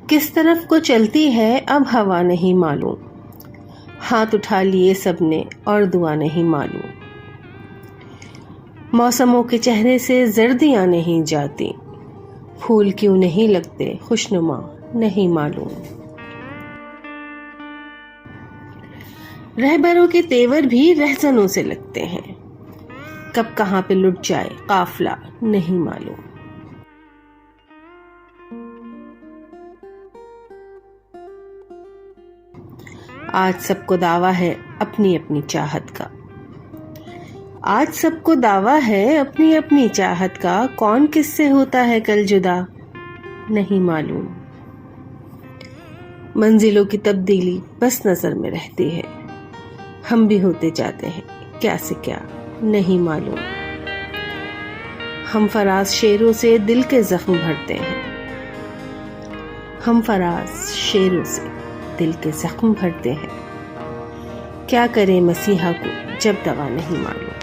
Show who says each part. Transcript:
Speaker 1: کس طرف کو چلتی ہے اب ہوا نہیں معلوم، ہاتھ اٹھا لیے سب نے اور دعا نہیں معلوم۔ موسموں کے چہرے سے زردیاں نہیں جاتی، پھول کیوں نہیں لگتے خوشنما نہیں معلوم۔ رہبروں کے تیور بھی رہزنوں سے لگتے ہیں، کب کہاں پہ لٹ جائے قافلہ نہیں معلوم۔ آج سب کو دعویٰ ہے اپنی اپنی چاہت کا، آج سب کو دعویٰ ہے اپنی اپنی چاہت کا، کون کس سے ہوتا ہے کل جدا نہیں معلوم۔ منزلوں کی تبدیلی بس نظر میں رہتی ہے، ہم بھی ہوتے جاتے ہیں کیا سے کیا نہیں معلوم۔ ہم فراز شیروں سے دل کے زخم بھرتے ہیں، ہم فراز شیروں سے دل کے زخم بھرتے ہیں، کیا کرے مسیحا کو جب دوا نہیں معلوم۔